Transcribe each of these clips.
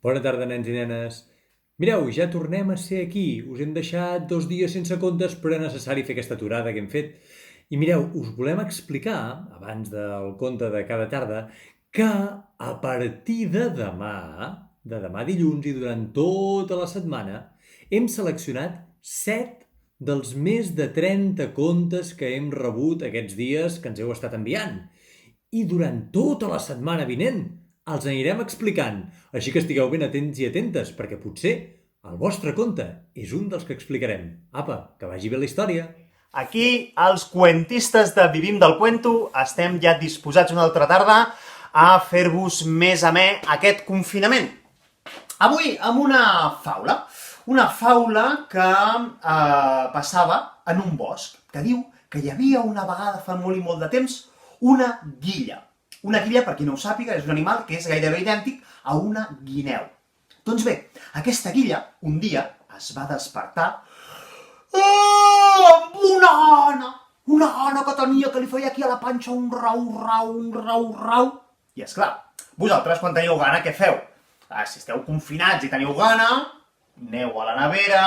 Bona tarda, nens i nenes. Mireu, ja tornem a ser aquí. Us hem deixat 2 dies sense contes, però era necessari fer aquesta aturada que hem fet. I mireu, us volem explicar, abans del conte de cada tarda, que a partir de demà dilluns i durant tota la setmana, hem seleccionat 7 dels més de 30 contes que hem rebut aquests dies que ens heu estat enviant. I durant tota la setmana vinent els anirem explicant, així que estigueu ben atents i atentes, perquè potser el vostre conte és un dels que explicarem. Apa, que vagi bé la història! Aquí, els cuentistes de Vivim del Cuento, estem ja disposats una altra tarda a fer-vos més amè aquest confinament. Avui amb una faula que passava en un bosc, que diu que hi havia una vegada fa molt i molt de temps una guilla. Una guilla, per qui no ho sàpiga, és un animal que és gairebé idèntic a una guineu. Doncs bé, aquesta guilla, un dia, es va despertar amb una gana que tenia, que li feia aquí a la panxa un rau. I esclar, vosaltres quan teniu gana, què feu? Si esteu confinats i teniu gana, aneu a la nevera,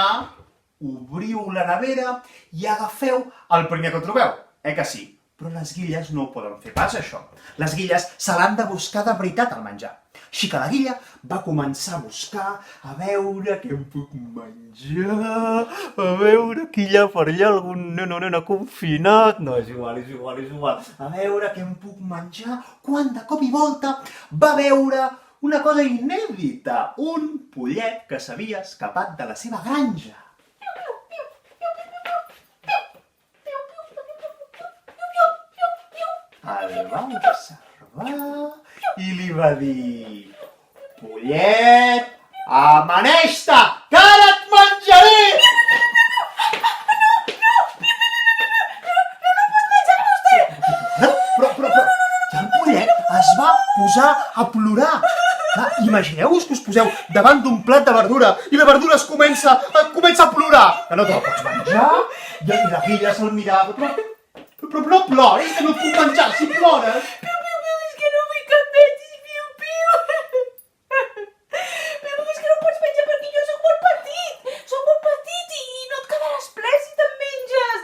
obriu la nevera i agafeu el primer que trobeu. Que sí? Però les guilles no ho poden fer pas, això. Les guilles se l'han de buscar de veritat al menjar. Així que la guilla va començar a buscar, a veure què em puc menjar, a veure que hi ha per allà algun nen o nena confinat. No, és igual. A veure què em puc menjar, quan de cop i volta va veure una cosa inèdita, un pollet que s'havia escapat de la seva granja. El va observar i li va dir: pollet, amaneix-te, que ara et menjaré! Però, i el pollet es va posar a plorar. Imagineu-vos que us poseu davant d'un plat de verdura i la verdura es comença a plorar. Que no te la pots menjar? I la guilla se'l mirava, però no ploris, que no et puc menjar si plores. És que no vull que em vegis, piu. Però és que no pots menjar perquè jo soc molt petit i no et quedaràs ple si te'n menges.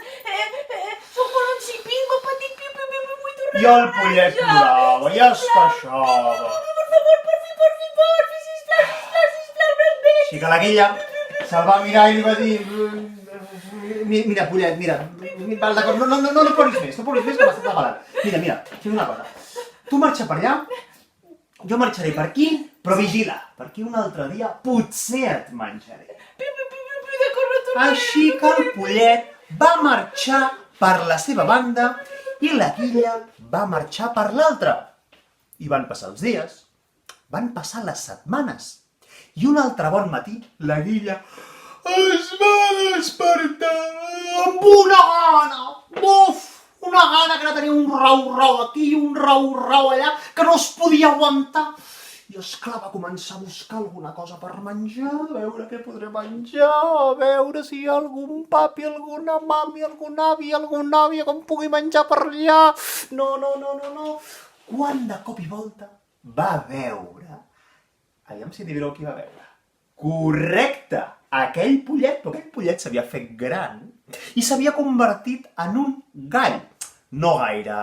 Soc molt ensipit, molt petit, piu, vull tornar. I el pollet plorava i es queixava. Per favor, porfi, sisplau, no et vegis. Així que la guilla se'l va mirar i li va dir: mira, pollet, mira, d'acord, no ploris més, que m'estàs regalant. Mira, fes una cosa. Tu marxa per allà, jo marxaré per aquí, però vigila, perquè un altre dia potser et menjaré. D'acord, no tornaré. Així que el pollet va marxar per la seva banda i la guilla va marxar per l'altra. I van passar els dies, van passar les setmanes, i un altre bon matí la guilla es va despertar amb una gana, una gana que no tenia un rau aquí i un rau allà, que no es podia aguantar. I esclar, va començar a buscar alguna cosa per menjar, a veure què podré menjar, a veure si hi ha algun papi, alguna mami, algun avi, alguna àvia que em pugui menjar per allà. No. Quan de cop i volta va veure, aviam si adivineu qui va veure. Correcte! Aquell pollet s'havia fet gran i s'havia convertit en un gall. No gaire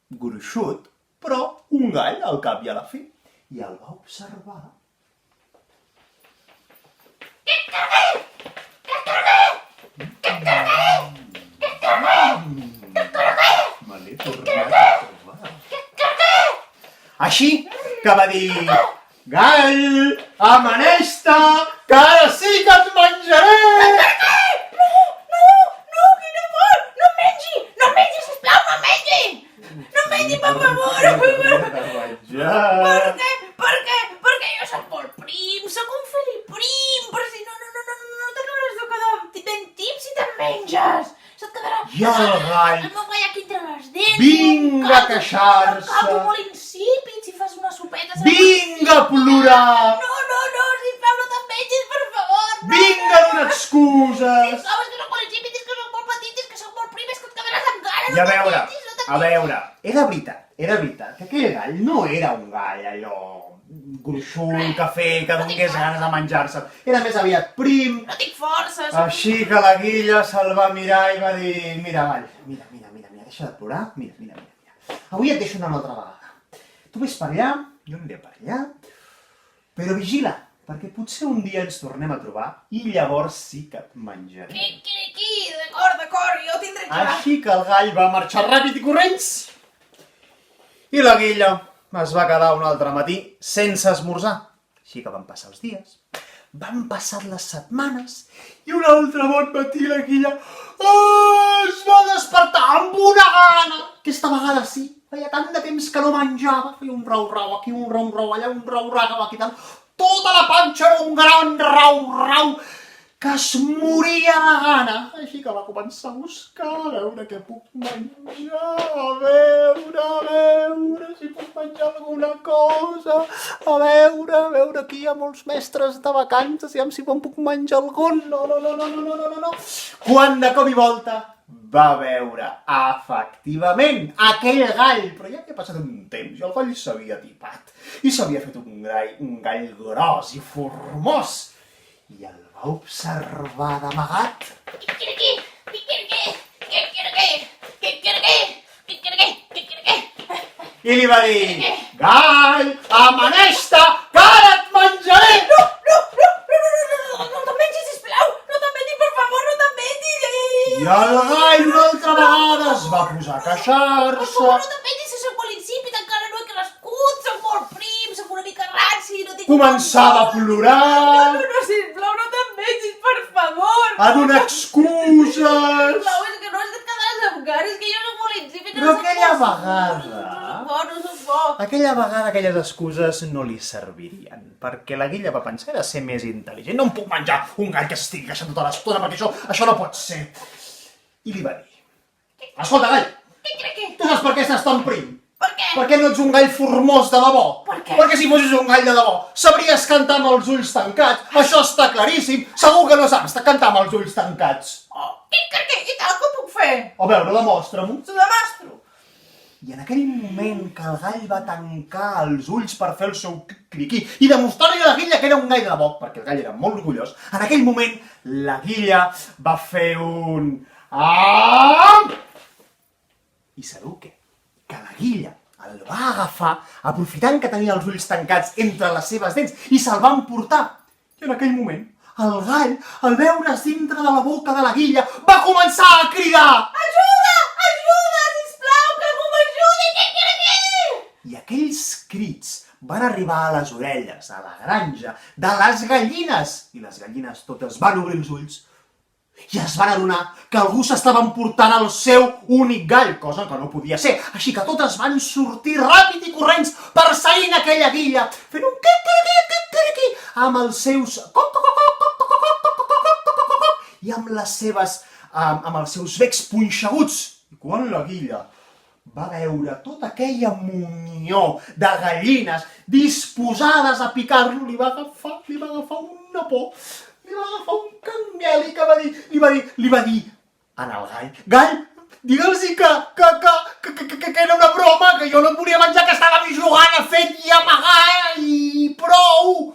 gruixut, però un gall al cap i a la fi. I el va observar. Que et carregué! Me l'he tornat a trobar. Així que va dir: gall, amaneix-te, que ara sí que et menjaré! No, quina por! No em mengi, sisplau, no em mengi! No em mengi, per favor! Per què? Perquè jo soc molt prim, soc un felip prim, però si no t'acabaràs de quedar ben tip si te'n menges! Se't quedarà... I el gall el meu gall aquí entre les dents... vinga a queixar-se, Un cap molt insípid, si fas una sopeta... vinga a plorar, sisplau, no te'n mengis, per favor! vinga a donar excuses. Sisplau, és que soc molt insípid, és que soc molt petit, és que soc molt prim, és que et quedaràs amb gana, I a veure, era veritat que aquell gall no era un gall allò gruixut, cafè, que donés ganes de menjar-se'l. Era més aviat prim. No tinc forces. Així que la Guilla se'l va mirar i va dir: mira, Gall, mira, deixa de plorar, mira. Avui et deixo anar una altra vegada. Tu vés per allà, jo aniré per allà, però vigila, perquè potser un dia ens tornem a trobar i llavors sí que et menjaré. Qui, d'acord, jo ho tindré clar. Així que el Gall va marxar ràpid i corrents i la Guilla es va quedar un altre matí sense esmorzar. Així que van passar els dies, van passar les setmanes i un altre bon matí la Guilla es va despertar amb una gana. Aquesta vegada sí, feia tant de temps que no menjava, feia un rau-rau aquí, un rau-rau allà, un rau-rau aquí tant. Tota la panxa era un gran rau-rau que es moria de gana. Així que va començar a buscar, a veure què puc menjar, a veure si puc menjar alguna cosa, a veure, aquí hi ha molts mestres de vacances, aviam si me'n puc menjar algun. No. Quan de cop i volta va veure, efectivament, aquell gall, però ja havia passat un temps i el gall s'havia tipat i s'havia fet un gall gros i formós i el va observar d'amagat. I li va dir: gall, amaneix-te, que ara et menjaré! No te'n mengis, sisplau! No te'n mengis, per favor, no te'n mengis! I el gall una altra vegada es va posar a Per queixar-se. favor, no te'n mengis, si soc molt insípid, encara no he crescut, soc molt prim, soc una mica ranci, no tinc... Començava a plorar, No, sisplau, no te'n mengis, per favor! a donar excuses. Sisplau, és que no has de quedar amb ganes, és que jo soc molt insípid... Però aquella vegada... No soc bo. Aquella vegada aquelles excuses no li servirien, perquè la Guilla va pensar de ser més intel·ligent. No em puc menjar un gall que s'estigui queixant tota l'estona, perquè això no pot ser. I li va dir: escolta, gall, Què? tu saps per què estàs tan prim? Per què? Perquè no ets un gall formós de debò. Per què? Perquè si fossis un gall de debò, sabries cantar amb els ulls tancats. Això està claríssim. Segur que no saps cantar amb els ulls tancats. Oh, què? I tal, com puc fer? A veure, demostra-m'ho. T'ho demostro. I en aquell moment que el gall va tancar els ulls per fer el seu criquí i demostrar-li a la Guilla que era un gall de debò, perquè el gall era molt orgullós, en aquell moment la Guilla va fer un... Am! I sabeu què? Que la Guilla el va agafar, aprofitant que tenia els ulls tancats entre les seves dents, i se'l va emportar. I en aquell moment, el gall, al veure's dintre de la boca de la Guilla, va començar a cridar. Ajuda, sisplau, que algú m'ajudi, què? I aquells crits van arribar a les orelles, a la granja, de les gallines. I les gallines totes van obrir els ulls i es van adonar que algú s'estava emportant el seu únic gall, cosa que no podia ser. Així que totes van sortir ràpid i corrents perseguint aquella Guilla, fent un quiqui amb els seus i amb els seus becs punxeguts. I quan la Guilla va veure tota aquella munió de gallines disposades a picar-lo, li va agafar una por, li va agafar un cangueli que li va dir en el gall: gall, digue'ls que era una broma, que jo no et volia menjar, que estàvem jugant a fet i amagar i prou.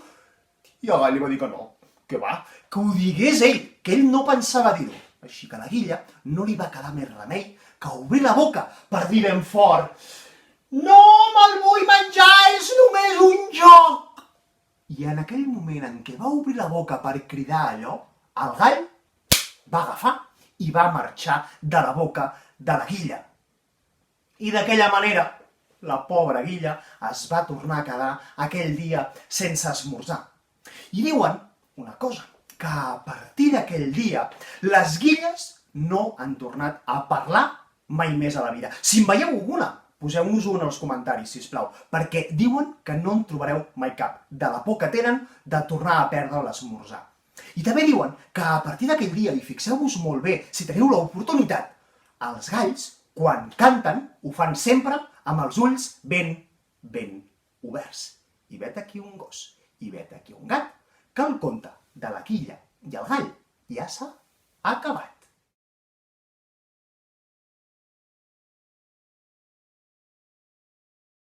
I el gall li va dir que no, que va, que ho digués ell, que ell no pensava dir-ho. Així que a la Guilla no li va quedar més remei que obrir la boca per dir ben fort: no me'l vull menjar, és només un joc. I en aquell moment en què va obrir la boca per cridar allò, el gall va agafar i va marxar de la boca de la Guilla. I d'aquella manera, la pobra Guilla es va tornar a quedar aquell dia sense esmorzar. I diuen una cosa, que a partir d'aquell dia les Guilles no han tornat a parlar mai més a la vida. Si en veieu alguna, poseu-nos-ho en els comentaris, sisplau, perquè diuen que no en trobareu mai cap, de la por que tenen de tornar a perdre l'esmorzar. I també diuen que a partir d'aquell dia, i fixeu-vos molt bé, si teniu l'oportunitat, els galls, quan canten, ho fan sempre amb els ulls ben oberts. I vet aquí un gos, i vet aquí un gat, que el conte de la Guilla i el gall ja s'ha acabat.